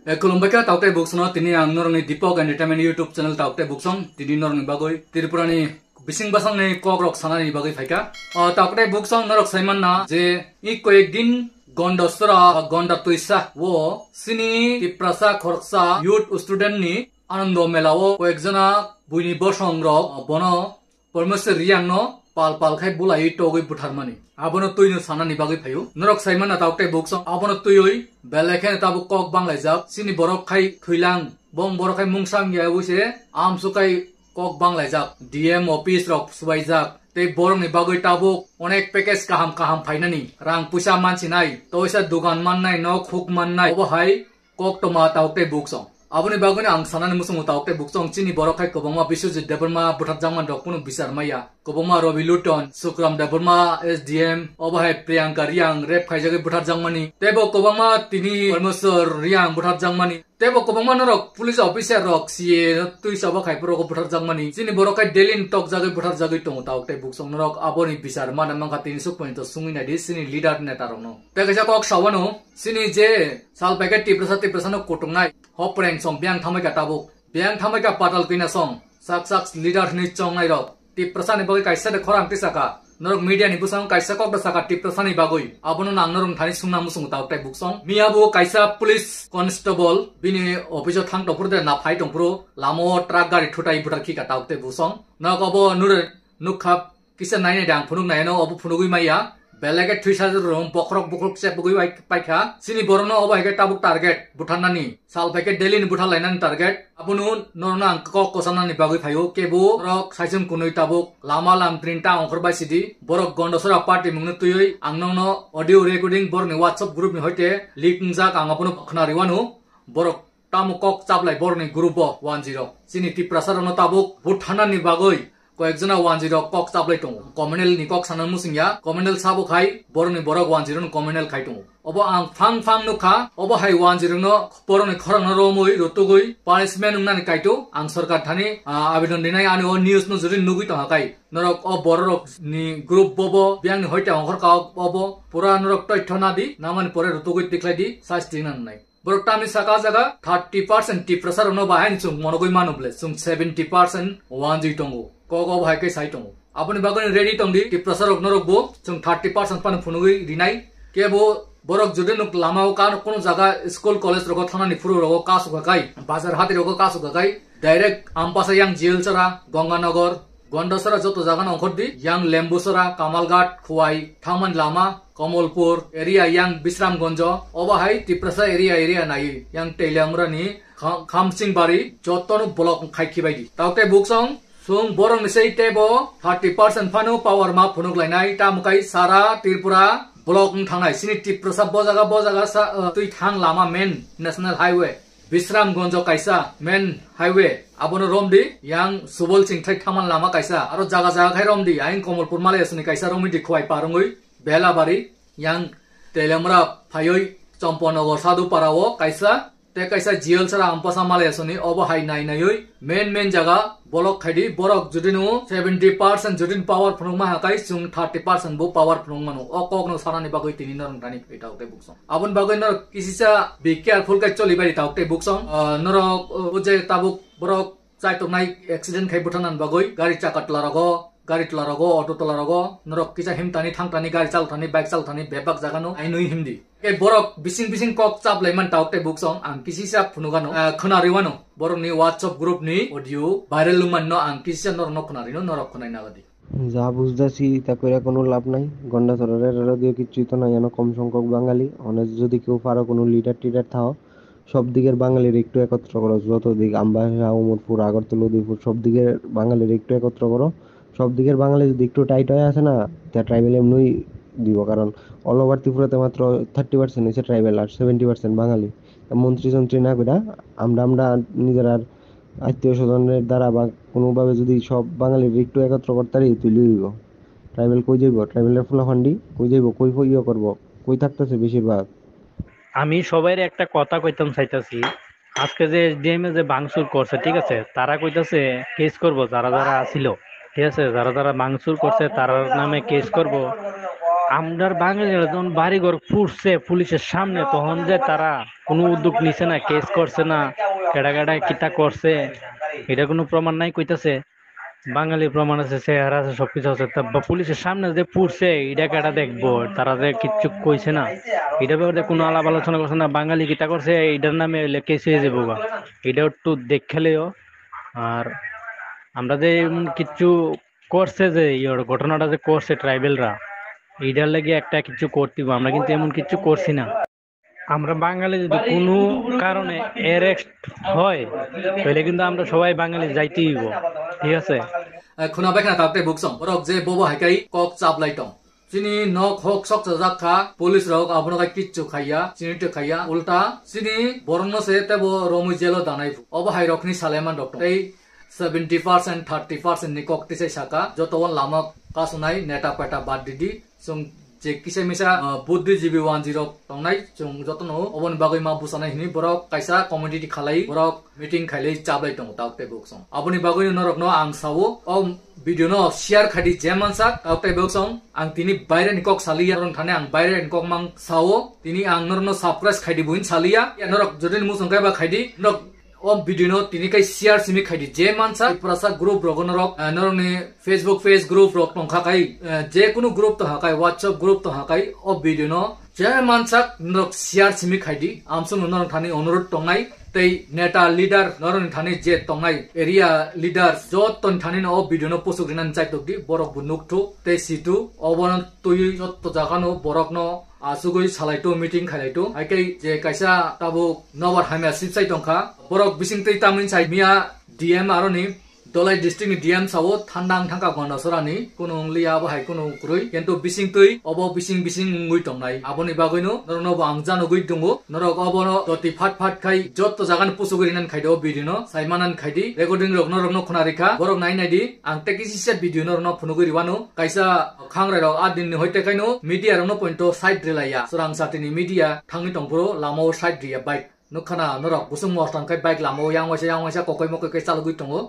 Kulumbaka taukte buksong tini ang norong Dipok Entertainment YouTube channel taukte buksong tini norong bagoi Tripurani bising basang ni kokrok sana ni bagoi faika taukte buksong norok saiman na je iko ekdin gondosra gonda tuisa wo sini tiprasa khorksa youth student ni anando melao ekjana buini bosong rok bono परमेश्वर Reang no पाल पाल खाय बुलाई टोगै बुथारमानि आबनो तुइनो सानानि बागै five नरक साइमान ना तावटे बुकसं आबनो तुइयै बेलेखे ताबु कक बांलाय जाब सिनि बरक खाय खैलां बं बरक खाय मुंसां यावसे आमसुकाय कक बांलाय जाब डीएम ऑफिस रक सुबाय जाब ते बरंनि बागै ताबु अनेक पैकेज काहाम काहाम फायनानि रां पुसा मानसि नाय तोइसा दुकान माननाय न खुक माननाय अबहाय कक तमा तावटे बुकसं aboni bagoni ang sanani musung taukte buksong chini borokai kobongma bisujit deburma buthak jangman dokpunu bisar maya kobongma Robi Luton Sukram deburma SDM obahai Priyanka Riang rep khaijagi buthak jangmani tebo kobongma tini Parmeswar Riang buthak jangmani tebo kobongma norok police officer rok CA tuisa ba khai puro buthak jangmani chini borokai delin tok jagi buthak jagi tong taukte buksong norok aboni bisar mana mangka tini sukponi to sungina di sini leader neta rokno tekaisa kok sawano sini je sal packet tiprasa no kotungnai hopreng song biang thamai ka tabuk biang thamai ka patal kina song sak leader ni chongnai rok tiprasa ni bagai kaisa de khorang tisaka norok media ni busang kaisa kok da saka tiprasa ni bagoi abono nang norong thani sungna musung tauktai buksong miabo kaisa police constable bini office thang topur de na phai tongpro lamo truck gari thutai butar ki ka tauktai busong na kobo nur nukhap kisa nai ne dang phunuk nai no obu phunugui maya belage thuisa rom pokrok bukrok se bugui paikha sini borono obaike tabuk target butanani sal paike daily ni buthal lainan target abunu norna kok kosanani bagui phayo kebu rok saijum kunui tabuk lama lam printa ongkhor bai sidi borok gondosora party mungnu tuyoi angnono audio recording borni WhatsApp group ni hoite link jak angapunu khna riwanu borok tamu kok chaplai borni group 10 sini ti prasarano tabuk buthanani bagui কয়েকজনা 10 কক চাপলাই টং communal নি কক সানান মুসিংয়া communal সাবো খাই বরনি বরক 10 ন কমিউনাল খাই টং অব আং ফাং নুখা অব হাই 10 ন বরনি খরং রমই রতুগই পানিশমেন্ট নানি কাইটো আং সরকার থানি আবেদন দিনাই আনি ও নিউজ ন জরি নুগই টং কাই নরক অ বরক নি গ্রুপ ববো বিয়াং নি হইতে অংখর কা অব পুরা নরক তথ্য না দি নামানি পরে রতুগই টিকলাই দি শাস্তি নান নাই Borotami saka jaga 30% ti prasar no bahain chung monogoi manuble chung 70% wanji tongo kogo bhai ke sai tongo apni bagani ready tongdi ti prasar oknorok bo chung 30% pan phunugoi rinai kebo borok jode nuk lamao kan kono jaga school college rogo thana ni furu rogo kasu gakai bazar hati rogo kasu gakai direct ampasa yang jail chara Ganganagar Gondosara joto jaga na okhordi yang Lembusara Kamalghat Khuai Thaman Lama Kamalpur area yang Bisramgonjo obahai tiprasa area nai yang Teilamura ni Khamsingbari jotono block khaiki baidi taute buksong sung borong nisai tebo 30% phanu power ma phunuk lainai tamukai sara Tripura block thangnai sini tiprasa bojaga tui thang lama main national highway Bisramgonjo kaisa main highway abono romdi yang Subol Singthai Thaman lama kaisa aro jaga khai romdi ain Kamalpur Malayasni kaisa romdi khwai parongoi Belabari yang Telemra phayoi Champonagar Sadhu Parao kaisa te kaisa jiol sara ampasa Malayasni obo hai nai naioi main jaga bolok khaidi borok judinu 70% judin power phunung ma hakai chung 30% bo power phunung manu okok no sarani bagoi tini norong tani petaukte buksong abon bagoi nor kisisa be careful kai choli bari taukte buksong norok uje tabuk borok chai tongnai accident khai buthanan bagoi gari chakat larago gari tolarago auto tolarago norok kisa himtani thangtani gari chalthani bike chalthani bebak jagano ainui himdi e borok bising kok chap laiman taukte buksong ang kisisa phunugano khonariwano borok ni WhatsApp group ni audio viral lumanno ang kisisa norno khonarino norok khonai nagadi যা বুঝতেছি তা করে কোনো লাভ নাই গন্ডাচরের radio কিছুই তো নাই এনো কম সংখ্যক বাঙালি অনেক যদি কেউ পারো কোনো লিডার টিডার থাও সব দিকের বাঙালির একটু একত্র করো যত দিক আমবাসা উমরপুর আগরতলা উদয়পুর সব দিকের বাঙালির একটু একত্র করো সব দিকের বাঙালি যদি একটু টাইট হয়ে আসে না তা ট্রাইবেল এমনই দিব কারণ অল ওভার ত্রিপুরাতে মাত্র 30% হচ্ছে ট্রাইবেল আর 70% বাঙালি মন্ত্রী যন্ত্রী না করে আমরা নিজের আর আত্মীয় স্বজনের দ্বারা বা কোনোভাবে যদি সব বাঙালির একটু একত্র করতারি তুলে দিব ট্রাইবেল কই যাইব ট্রাইবেলের ফুলাফান্ডি কই যাইব কই ইয়ে করবো কই থাকতেছে বেশিরভাগ আমি সবাই একটা কথা কইতাম চাইতাছি আজকে যে এসডিএম যে ভাঙচুর করছে ঠিক আছে তারা কইতাছে কেস করব যারা ছিল ঠিক আছে যারা ভাঙচুর করছে তার নামে কেস করব আমরার বাঙালিরা যখন বাড়িঘর ফুটছে পুলিশের সামনে, তখন যে তারা কোনো উদ্যোগ নিছে না, কেস করছে না, কেডা কেডা কিতা করছে, এটা কোনো প্রমাণ নাই কইতাছে। বাঙালির প্রমাণ আছে, চেহারা আছে, সবকিছু আছে। তা পুলিশের সামনে যে পুড়ছে এটা কেডা দেখবো? তারা যে কিচ্ছু কইছে না, এটা ব্যাপারে কোনো আলাপ আলোচনা করছে না। বাঙালি কিতা করছে এটার নামে কেস হয়ে যাবো গা, এটা একটু দেখলেও। আর আমরা যে কিচ্ছু করছে, যে ঘটনাটা যে করছে ট্রাইবেলরা, এটার লাগে একটা কিছু করতে হবে। আমরা কিন্তু এমন কিছু করছি না। আমরা বাঙালি যদি কোনো কারণে অ্যারেস্ট হয়, তাহলে কিন্তু আমরা সবাই বাঙালি যাইতেই হইব, ঠিক আছে? খুনা বাইখানা তাকতে বুকসং রক যে বব হাইকাই কক চাপলাই টং চিনি নক হক সক জাকা পুলিশ রক আপনার কিচ্ছু খাইয়া চিনিতে খাইয়া উল্টা চিনি বরণ সে তেবো রমু jello দানাই of high রকনি Saleman doctor এই 70% 30% ni kok tisai saka joto wan lama kasunai neta peta bad didi sung je kisai misa buddhijীবী 10 tongnai sung joto no obon bagoi ma busanai hini borok kaisa community khalai borok meeting khailai chablai tong taukte boksong aboni bagoi norok no ang sawo o video no share khadi jemansak taukte boksong ang tini baire ni kok salia rong thane ang baire ni kok mang sawo tini ang norno subscribe khadi buin salia ya norok jodin musong kai ba khadi norok o video no tini kai share simi khaidi je mansa prasa group rogon rok noroni facebook page group rok tongkha kai je kunu group to hakai whatsapp group to hakai o video no je mansa nok share simi khaidi amsung norong thani onurut tongnai tei neta leader noroni thani je tongnai area leader jot ton thani no video no posuk rinan chai tokdi borok bunuk thu tei situ obon tui jot to jaga no borok no asugoi salaito meeting khalaito aikai je kaisa tabu nobar hamya sipsai tongkha borok bising tei tamin sai mia dm aroni dolai district ni dm sawo thandang thangka gona sorani kuno onglia ba hai kuno kurui kento bising tei obo bising ngui tongnai aboni bagoino norno bang jano gui dungo norok obono doti phat khai jotto jagan pusuguri nan khaido video no saimanan khaidi recording rokno khonarika borok nai nai di angte kisi set video no phunuguri wano kaisa khangrai rok adin ni hoite kaino media rokno pointo side relaya sorang satini media thangni tongpuro lamo side ria bike nukhana norok busung mostan kai bike lamo yang wasa kokoi mokoi kai chalugui tongo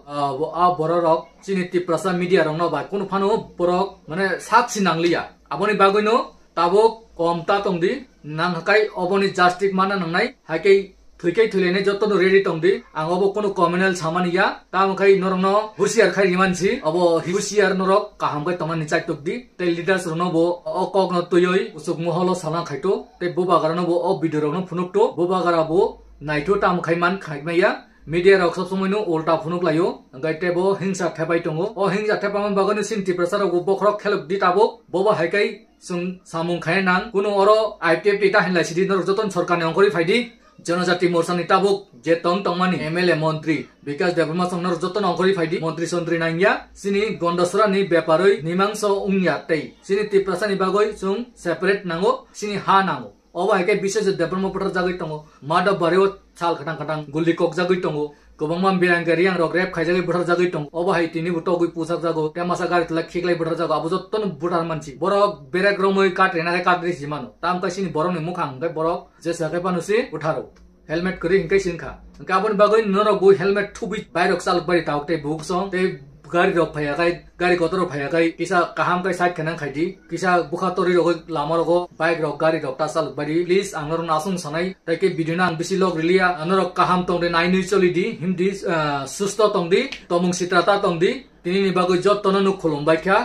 a borok chini tiprasa media rokno ba kono phano borok mane saksi nanglia aboni bagoino tabo komta tongdi nangkai oboni justice mana nangnai hakai thuikai thulene jotto ready tongdi angobo kono communal samaniya tamkai norno husiar khai limansi abo husiar norok kaham kai tomani chai tokdi te leaders rono bo okok no tuyoi usuk moholo sala khaito te boba garano bo o video rokno phunukto boba garabo naito tam khaiman khaimaya media rok sob somoi no ulta phunuk layo ngai tebo hingsa thepai tongo o hingsa thepamam bagani sinti prasar go bokrok khelok ditabo boba haikai sung samung khai nang kuno oro IPF data hinla sidi nor joton sarkar ne ongkori phaidi जनजाति मोर्चा नि Tabuk जे तंग तंगमानी MLA मंत्री विकास देवमा संनर जतन अंकरी फाइदी मंत्री संत्री नांगिया सिनी गंडसरा नि व्यापारै निमांस उंगिया तै सिनी तिप्रसानि बागै सुं सेपरेट नांगो सिनी हा नांगो अबा हेके विशेष डेभलपमेन्ट पटर जागै तंगो मादब बारेव साल खटां गुल्ली कक जागै तंगो गोबांमा बिरांगारि आं रग रेप खाइजागै बुटार जागै तंगो अबा हाय तिनि बुटो गै पुसाक जागो तेमासा गारि तला खिकलाय बुटार जागो आबो जतन बुटार मानसि बरक बेराक रमै काट रेनाय काट रि जिमानो ताम कासिनि बरनि मुखां गै बरक जे साकै पानुसि उठारो हेलमेट करी हिंकै सिनखा गाबन बागै नर गो हेलमेट थुबि बाइरक चाल बारि ताउते बुकसं ते गारि रक फायाकै गारि गतर फायाकै किसा काहाम कै साइड खनां खाइदि किसा बुखा तरि रग लामा रग बाइक रक गारि रक ता चाल बारि प्लीज आंगर नासुं सनाय ताके बिदिना आं बिसि लग रिलिया नर काहाम तंदे नाइनि चलिदि हिमदि सुस्त तंदि तमुं सित्राता तंदि तिनि बागै जतन नु खुलुमबायखा